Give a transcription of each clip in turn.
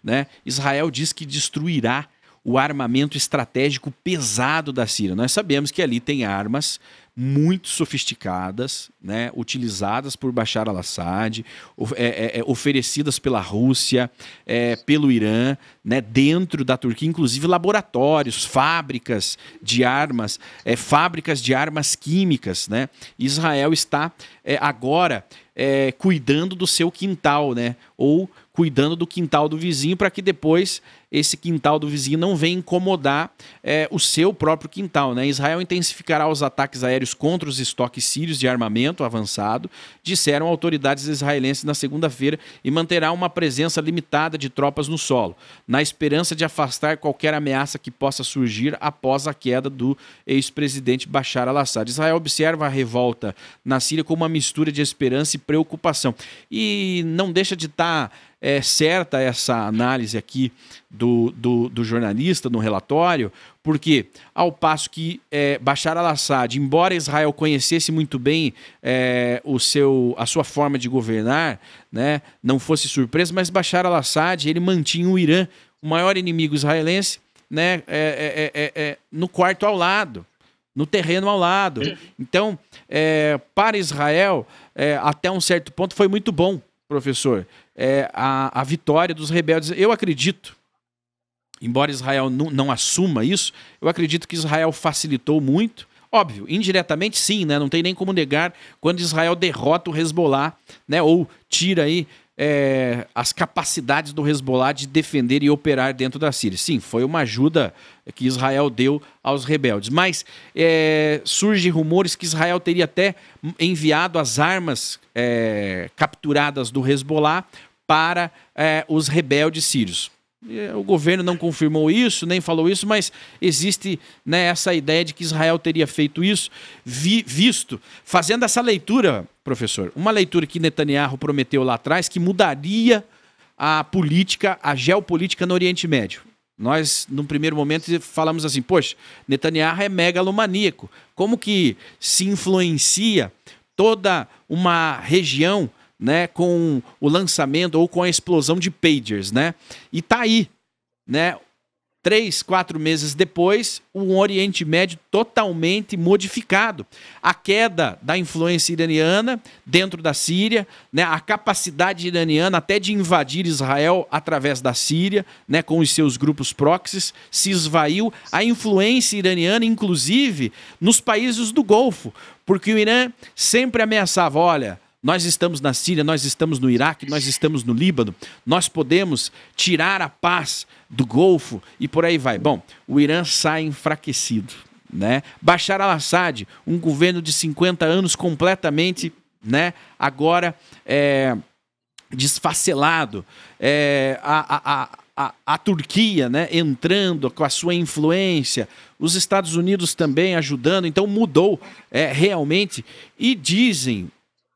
né? Israel diz que destruirá o armamento estratégico pesado da Síria. Nós sabemos que ali tem armas muito sofisticadas, né, utilizadas por Bashar al-Assad, oferecidas pela Rússia, pelo Irã, né, dentro da Turquia, inclusive laboratórios, fábricas de armas químicas, né? Israel está agora cuidando do seu quintal, né, ou cuidando do quintal do vizinho, para que depois esse quintal do vizinho não venha incomodar o seu próprio quintal, né? Israel intensificará os ataques aéreos contra os estoques sírios de armamento avançado, disseram autoridades israelenses na segunda-feira, e manterá uma presença limitada de tropas no solo, na esperança de afastar qualquer ameaça que possa surgir após a queda do ex-presidente Bashar al-Assad. Israel observa a revolta na Síria como uma mistura de esperança e preocupação. E não deixa de estar certa essa análise aqui do jornalista no relatório, porque ao passo que Bashar al-Assad, embora Israel conhecesse muito bem a sua forma de governar, né, não fosse surpresa, mas Bashar al-Assad ele mantinha o Irã, o maior inimigo israelense, né, no quarto ao lado, no terreno ao lado. Então, para Israel, até um certo ponto foi muito bom, professor, a vitória dos rebeldes. Eu acredito, embora Israel não assuma isso, eu acredito que Israel facilitou muito. Óbvio, indiretamente sim, né? Não tem nem como negar quando Israel derrota o Hezbollah, né? Ou tira aí as capacidades do Hezbollah de defender e operar dentro da Síria. Sim, foi uma ajuda que Israel deu aos rebeldes. Mas surgem rumores que Israel teria até enviado as armas capturadas do Hezbollah para os rebeldes sírios. O governo não confirmou isso, nem falou isso, mas existe, né, essa ideia de que Israel teria feito isso, fazendo essa leitura, professor, uma leitura que Netanyahu prometeu lá atrás, que mudaria a geopolítica no Oriente Médio. Nós, num primeiro momento, falamos assim, poxa, Netanyahu é megalomaníaco, como que se influencia toda uma região, né, com o lançamento ou com a explosão de pagers, né? E tá aí, né? 3, 4 meses depois, um Oriente Médio totalmente modificado. A queda da influência iraniana dentro da Síria, né? A capacidade iraniana até de invadir Israel através da Síria, né? Com os seus grupos proxies, se esvaiu. A influência iraniana, inclusive, nos países do Golfo, porque o Irã sempre ameaçava, olha, nós estamos na Síria, nós estamos no Iraque, nós estamos no Líbano, nós podemos tirar a paz do Golfo e por aí vai. Bom, o Irã sai enfraquecido, né? Bashar al-Assad, um governo de 50 anos completamente, né, agora desfacelado, a Turquia, né, entrando com a sua influência, os Estados Unidos também ajudando, então mudou realmente, e dizem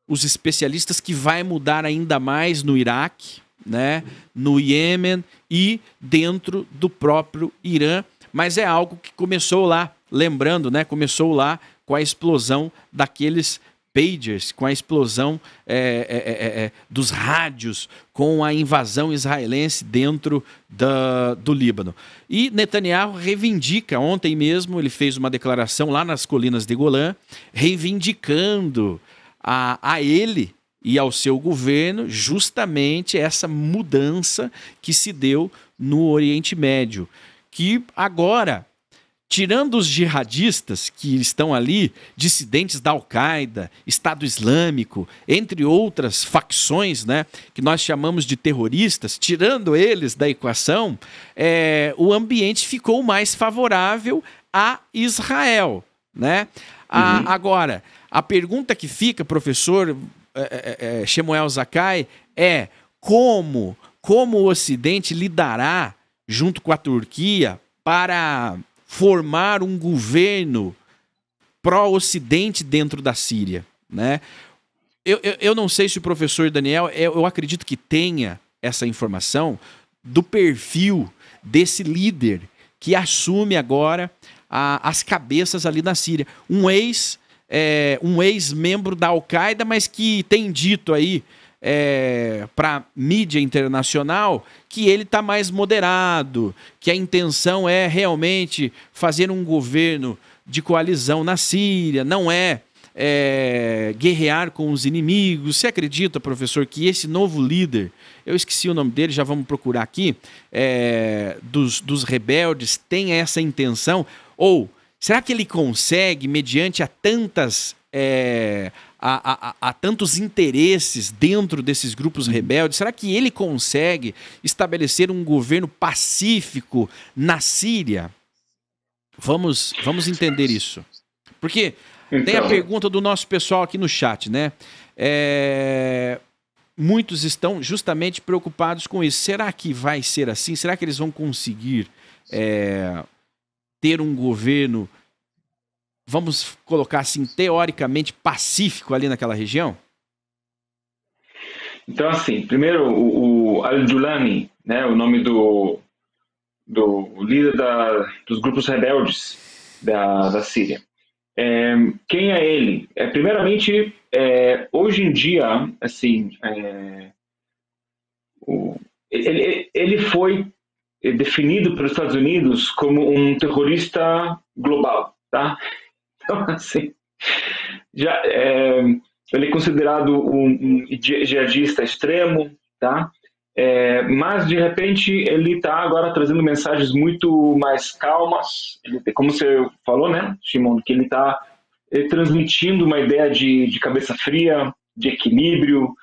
os especialistas que vai mudar ainda mais no Iraque, né, no Iêmen e dentro do próprio Irã, mas é algo que começou lá, lembrando, né, começou lá com a explosão daqueles pagers, com a explosão dos rádios, com a invasão israelense dentro do Líbano. E Netanyahu reivindica, ontem mesmo ele fez uma declaração lá nas colinas de Golã, reivindicando a ele e ao seu governo justamente essa mudança que se deu no Oriente Médio, que agora, tirando os jihadistas que estão ali, dissidentes da Al-Qaeda, Estado Islâmico, entre outras facções, né, que nós chamamos de terroristas, tirando eles da equação, o ambiente ficou mais favorável a Israel, né? Agora, a pergunta que fica, professor Shemuel Zakkai, é como o Ocidente lidará junto com a Turquia para formar um governo pró-Ocidente dentro da Síria, né? Eu não sei se o professor Daniel, eu acredito que tenha essa informação do perfil desse líder que assume agora as cabeças ali na Síria. Um ex-membro da Al-Qaeda, mas que tem dito aí para mídia internacional que ele está mais moderado, que a intenção é realmente fazer um governo de coalizão na Síria, não guerrear com os inimigos. Você acredita, professor, que esse novo líder, eu esqueci o nome dele, já vamos procurar aqui, dos rebeldes, tem essa intenção? Ou será que ele consegue, mediante a tantos interesses dentro desses grupos rebeldes, será que ele consegue estabelecer um governo pacífico na Síria? Vamos entender isso. Porque tem a pergunta do nosso pessoal aqui no chat, né? Muitos estão justamente preocupados com isso. Será que vai ser assim? Será que eles vão conseguir ter um governo, vamos colocar assim, teoricamente pacífico ali naquela região? Então, assim, primeiro o Al-Julani, né, o nome do líder dos grupos rebeldes da Síria. Quem é ele? Primeiramente, hoje em dia, assim, ele foi definido pelos Estados Unidos como um terrorista global, tá? Então, assim, ele é considerado um jihadista extremo, tá? Mas, de repente, ele está agora trazendo mensagens muito mais calmas. Como você falou, né, Shimon, que ele está transmitindo uma ideia de cabeça fria, de equilíbrio.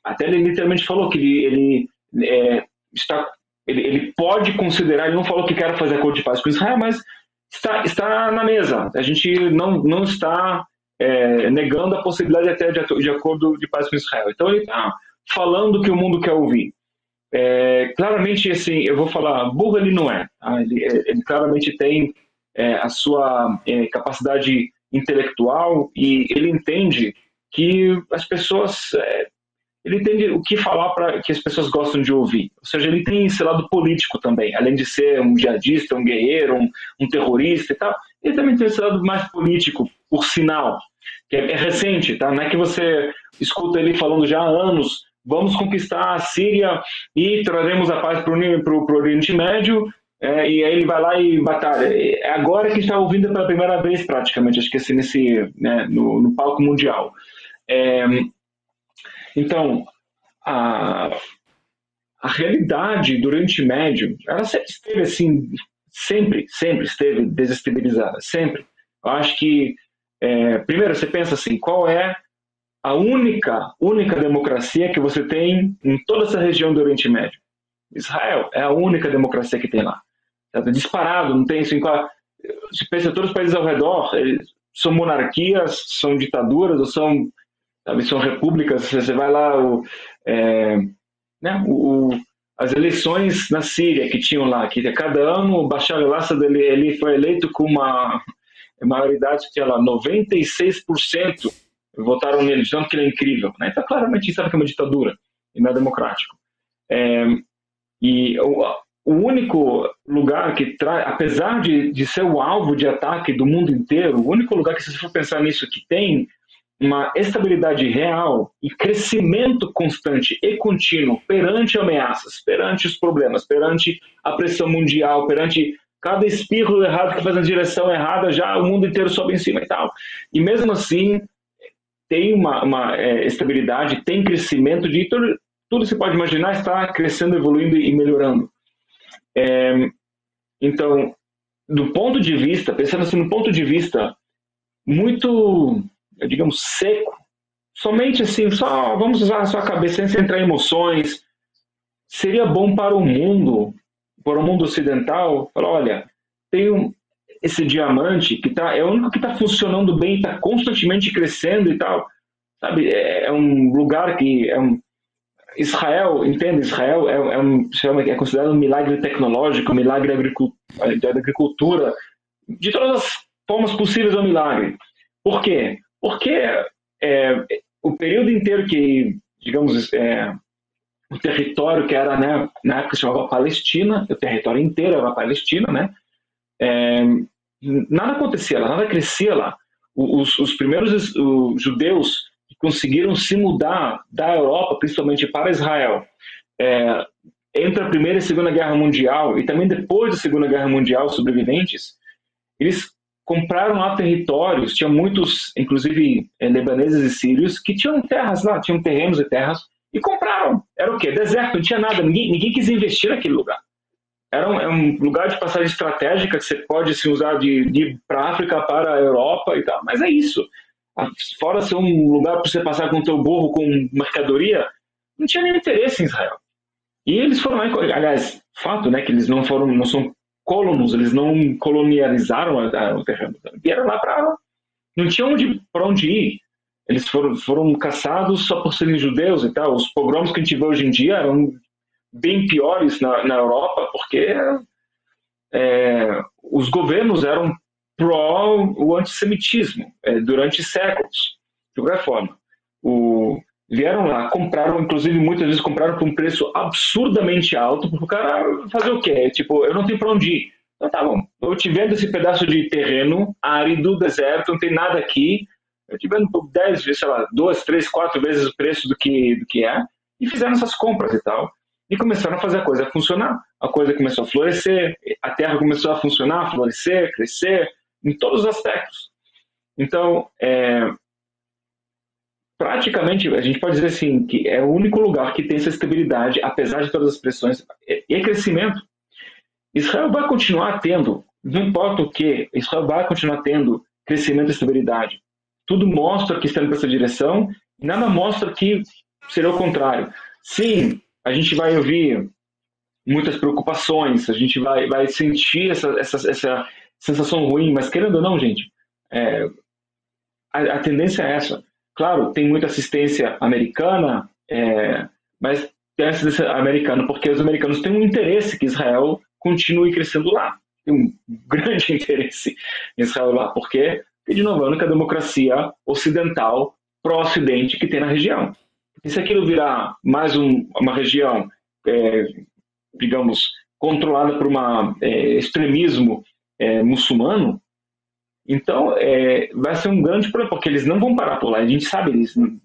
Até ele literalmente falou que ele pode considerar, ele não falou que quer fazer acordo de paz com Israel, mas está na mesa. A gente não está negando a possibilidade até de acordo de paz com Israel. Então, ele está falando o que o mundo quer ouvir. Claramente, assim, eu vou falar, burro ele não é. Tá? Ele claramente tem a sua capacidade intelectual e ele entende que as pessoas... ele entende o que falar para que as pessoas gostam de ouvir. Ou seja, ele tem esse lado político também. Além de ser um jihadista, um guerreiro, um terrorista e tal, ele também tem esse lado mais político, por sinal, que é recente, tá? Não é que você escuta ele falando já há anos: vamos conquistar a Síria e traremos a paz para o Oriente Médio, e aí ele vai lá e batalha. É agora que a gente está ouvindo pela primeira vez, praticamente, acho que assim, no palco mundial. Então, a realidade do Oriente Médio, ela sempre esteve assim, sempre esteve desestabilizada, sempre. Eu acho que, primeiro, você pensa assim, qual é a única democracia que você tem em toda essa região do Oriente Médio? Israel é a única democracia que tem lá. Tá disparado, não tem assim, você pensa, todos os países ao redor, são monarquias, são ditaduras, ou são repúblicas. Você vai lá, as eleições na Síria que tinham lá, que cada ano o Bashar al-Assad ele foi eleito com uma maioridade que tinha lá 96% votaram nele, dizendo que ele é incrível, né? Então claramente a gente sabe que é uma ditadura e não é democrático. E o único lugar que traz, apesar de ser o alvo de ataque do mundo inteiro, o único lugar que, se você for pensar nisso, que tem uma estabilidade real e crescimento constante e contínuo perante ameaças, perante os problemas, perante a pressão mundial, perante cada espirro errado que faz na direção errada, já o mundo inteiro sobe em cima e tal. E mesmo assim, tem uma estabilidade, tem crescimento de tudo se pode imaginar, está crescendo, evoluindo e melhorando. Então, do ponto de vista, pensando assim, no ponto de vista muito, digamos, seco, somente assim, só vamos usar a sua cabeça sem entrar em emoções, seria bom para o mundo ocidental, falar, olha, tem esse diamante que é o único que está funcionando bem, está constantemente crescendo e tal, sabe? É um lugar que Israel, entende? Israel é considerado um milagre tecnológico, um milagre de agricultura, de todas as formas possíveis é um milagre. Por quê? Porque o período inteiro que, digamos, o território que era, né, na época se chamava Palestina, o território inteiro era a Palestina, né? Nada acontecia lá, nada crescia lá. Os primeiros judeus que conseguiram se mudar da Europa, principalmente para Israel, entre a Primeira e a Segunda Guerra Mundial, e também depois da Segunda Guerra Mundial, sobreviventes, eles compraram lá territórios, tinha muitos, inclusive libaneses e sírios, que tinham terras lá, tinham terrenos e terras, e compraram. Era o quê? Deserto, não tinha nada, ninguém quis investir naquele lugar. Era um lugar de passagem estratégica que você pode se usar de ir para a África, para a Europa e tal. Mas é isso. Fora ser um lugar para você passar com o teu burro com mercadoria, não tinha nenhum interesse em Israel. E eles foram lá, aliás, fato, né, que eles não são colonos, eles não colonializaram o terreno. Vieram lá para... Não tinham para onde ir. Eles foram caçados só por serem judeus e tal. Os pogroms que a gente vê hoje em dia eram bem piores na Europa, porque os governos eram pró o antissemitismo durante séculos, de qualquer forma. Vieram lá, compraram, inclusive muitas vezes compraram por um preço absurdamente alto, porque o cara fazer o quê? Tipo, eu não tenho para onde ir. Então tá bom, eu te vendo esse pedaço de terreno árido, deserto, não tem nada aqui, eu te vendo por 10 vezes, sei lá, 2, 3, 4 vezes o preço do que é, e fizeram essas compras e tal. E começaram a fazer a coisa funcionar. A coisa começou a florescer, a terra começou a funcionar, florescer, crescer, em todos os aspectos. Então, praticamente, a gente pode dizer assim, que é o único lugar que tem essa estabilidade, apesar de todas as pressões, e crescimento. Israel vai continuar tendo, não importa o que, Israel vai continuar tendo crescimento e estabilidade. Tudo mostra que está indo para essa direção, e nada mostra que será o contrário. Sim, a gente vai ouvir muitas preocupações, a gente vai sentir essa sensação ruim, mas querendo ou não, gente, a tendência é essa. Claro, tem muita assistência americana, mas tem assistência americana porque os americanos têm um interesse que Israel continue crescendo lá. Tem um grande interesse em Israel lá, porque, de novo, é a única democracia ocidental pró-ocidente que tem na região. E se aquilo virar mais uma região, digamos, controlada por um extremismo muçulmano, então vai ser um grande problema, porque eles não vão parar por lá. A gente sabe,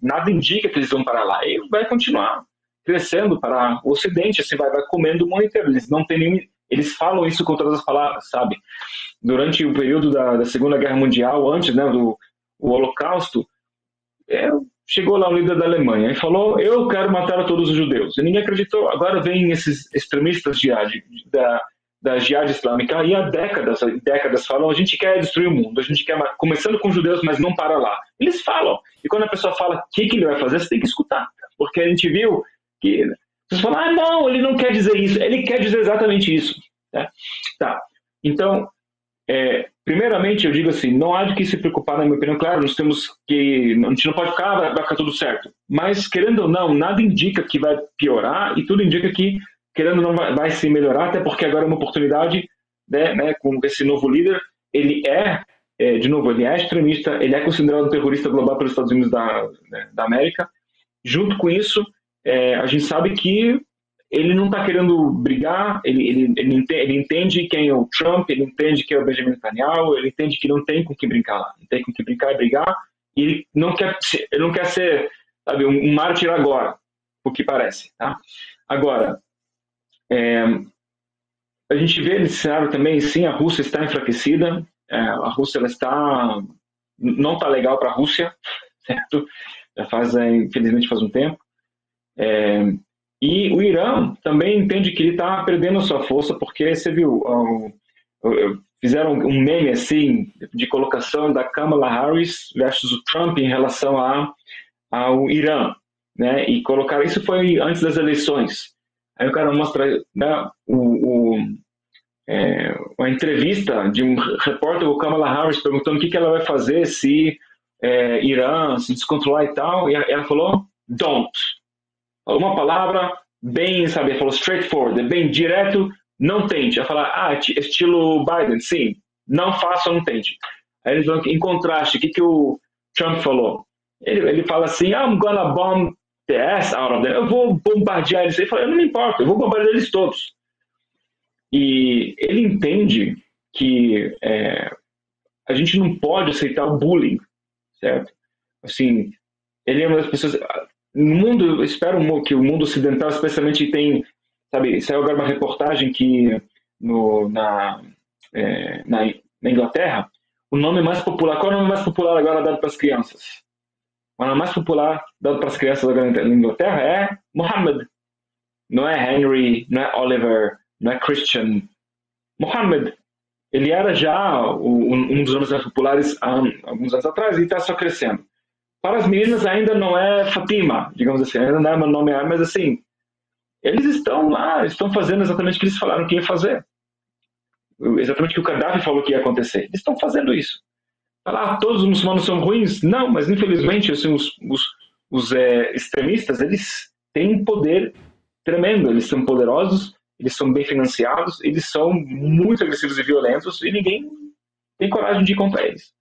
nada indica que eles vão parar lá. E vai continuar crescendo para o Ocidente, assim, vai comendo o mundo inteiro. Eles não têm nenhum... Eles falam isso com todas as palavras, sabe? Durante o período da Segunda Guerra Mundial, antes, né, do Holocausto, chegou lá o líder da Alemanha e falou: eu quero matar a todos os judeus. E ninguém acreditou. Agora vem esses extremistas da Jihad Islâmica, e há décadas falam: a gente quer destruir o mundo, a gente quer, começando com os judeus, mas não para lá. Eles falam. E quando a pessoa fala o que ele vai fazer, você tem que escutar. Porque a gente viu que... Você fala: não, ele não quer dizer isso. Ele quer dizer exatamente isso. Tá. Então, primeiramente, eu digo assim, não há de que se preocupar, na minha opinião. Claro, a gente não pode vai ficar tudo certo. Mas, querendo ou não, nada indica que vai piorar, e tudo indica que, querendo ou não, vai se melhorar, até porque agora é uma oportunidade, né, com esse novo líder. Ele de novo, ele é extremista, ele é considerado um terrorista global pelos Estados Unidos da América. Junto com isso, a gente sabe que ele não está querendo brigar, ele entende quem é o Trump, ele entende quem é o Benjamin Netanyahu, ele entende que não tem com que brincar lá, não tem com que brincar e brigar, e ele não quer ser, sabe, um mártir agora, o que parece. Tá? Agora, a gente vê nesse cenário também, sim, a Rússia está enfraquecida, a Rússia não está legal para a Rússia, certo? Infelizmente faz um tempo. E o Irã também entende que ele está perdendo a sua força, porque você viu, fizeram um meme assim, de colocação da Kamala Harris versus o Trump em relação ao Irã, né? E colocaram, isso foi antes das eleições. Aí o cara mostra, né, uma entrevista de um repórter, o Kamala Harris, perguntando o que ela vai fazer se Irã se descontrolar e tal, e ela falou: don't. Uma palavra bem, sabe, ela falou straightforward, bem direto, não tente. Ela fala: estilo Biden, sim, não faça, não tente. Aí eles vão, em contraste, o que o Trump falou? Ele fala assim: I'm gonna bomb the ass out of them. Eu vou bombardear eles. Ele fala: eu não me importo, eu vou bombardear eles todos. E ele entende que a gente não pode aceitar o bullying, certo? Assim, Ele é uma das pessoas... No mundo, eu espero que o mundo ocidental, especialmente, tem... Sabe, saiu agora uma reportagem que na Inglaterra, o nome mais popular... Qual é o nome mais popular agora dado para as crianças? O nome mais popular dado para as crianças agora na Inglaterra é Muhammad. Não é Henry, não é Oliver, não é Christian. Muhammad. Ele era já um dos nomes mais populares há alguns anos atrás e está só crescendo. Para as meninas ainda não é Fatima, digamos assim, ainda não é meu nome, mas assim, eles estão lá, estão fazendo exatamente o que eles falaram que ia fazer. Exatamente o que o Gaddafi falou que ia acontecer. Eles estão fazendo isso. Falar, todos os muçulmanos são ruins? Não, mas infelizmente assim, os extremistas, eles têm um poder tremendo, eles são poderosos, eles são bem financiados, eles são muito agressivos e violentos e ninguém tem coragem de ir contra eles.